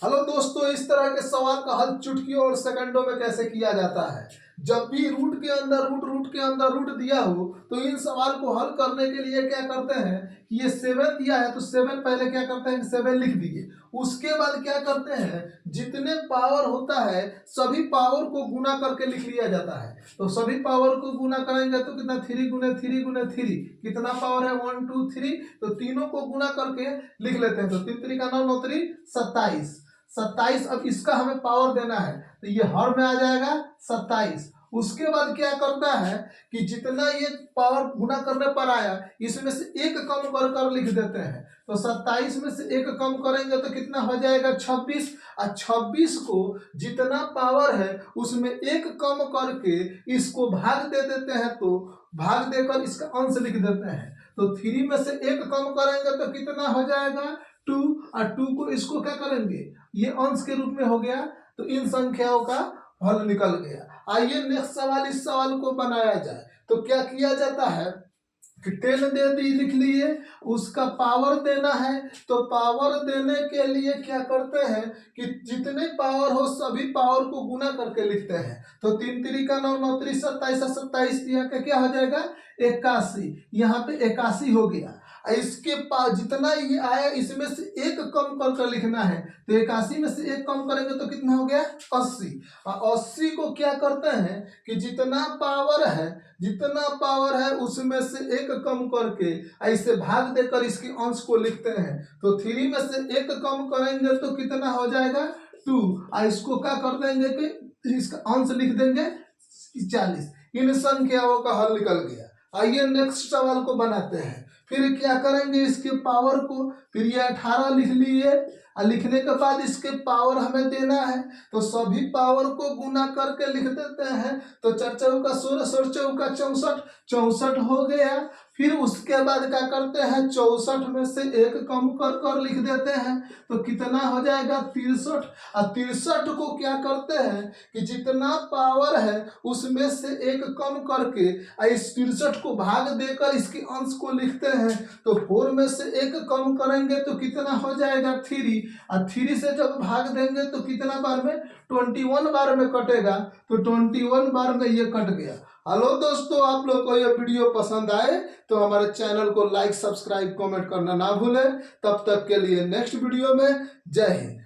Hello दोस्तों, इस तरह के सवाल का हल चुटकियों और सेकंडों में कैसे किया जाता है। जब भी रूट दिया हो तो इन सवाल को हल करने के लिए क्या करते हैं कि ये 7 दिया है तो 7 पहले क्या करते हैं, 7 लिख दिए। उसके बाद क्या करते हैं, जितने पावर होता है सभी पावर को गुना करके लिख लिया जाता है। तो सभी पावर को गुना करेंगे तो कितना, 3 गुने 3 गुने 3 कितना पावर है, 1 2 3। तो तीनों को गुना करके लिख लेते हैं। तो 3 3 का 9 9 3 27 27। अब इसका हमें पावर देना है तो ये हर में आ जाएगा 27। उसके बाद क्या करता है कि जितना ये पावर गुना करने पर आया इसमें से एक कम कर कर लिख देते हैं। तो 27 में से एक कम करेंगे तो कितना हो जाएगा, 26। और 26 को जितना पावर है उसमें एक कम करके इसको भाग दे देते हैं। तो भाग देकर इसका अंश लिख देते हैं। तो 3 में से एक कम करेंगे तो कितना हो जाएगा, 2। और 2 को इसको क्या करेंगे, ये अंश के रूप में हो गया। तो इन संख्याओं का हल निकल गया। आइए नेक्स्ट सवाल, इस सवाल को बनाया जाए। तो क्या किया जाता है कि 10 दे दी, लिख लिए, उसका पावर देना है। तो पावर देने के लिए क्या करते हैं कि जितने पावर हो सभी पावर को गुना करके लिखते हैं। तो 3 3 का 9 9 3 27 27 यहाँ का क्या हो जाएगा, 81। यहाँ पे 81 हो गया। इसके पास जितना ये आया इसमें से एक कम कर कर लिखना है। तो 81 में से एक कम करेंगे तो कितना हो गया, 80। और 80 को क्या करते हैं कि जितना पावर है उसमें से एक कम करके ऐसे भाग देकर इसके अंश को लिखते हैं। तो 3 में से एक कम करेंगे तो कितना हो जाएगा, 2। और इसको क्या कर देंगे कि इसका अंश लिख देंगे 40। इन संख्याओं का हल निकल गया। आइए नेक्स्ट सवाल को बनाते हैं। फिर क्या करेंगे, इसके पावर को, फिर ये 18 लिख लिए। और लिखने के बाद इसके पावर हमें देना है। तो सभी पावर को गुना करके लिख देते हैं। तो 4 चौका 16 16 चौका 64 64 हो गया। फिर उसके बाद क्या करते हैं, 64 में से एक कम कर कर लिख देते हैं। तो कितना हो जाएगा, 63। और 63 को क्या करते हैं कि जितना पावर है उसमें से एक कम करके इस 63 को भाग देकर इसके अंश को लिखते हैं। तो 4 में से एक कम करेंगे तो कितना हो जाएगा, 3। और 3 से जब भाग देंगे तो कितना बार में, 21 बार में कटेगा। तो 21 बार में ये कट गया। हेलो दोस्तों, आप लोग को ये वीडियो पसंद आए तो हमारे चैनल को लाइक सब्सक्राइब कमेंट करना ना भूलें। तब तक के लिए नेक्स्ट वीडियो में जय हिंद।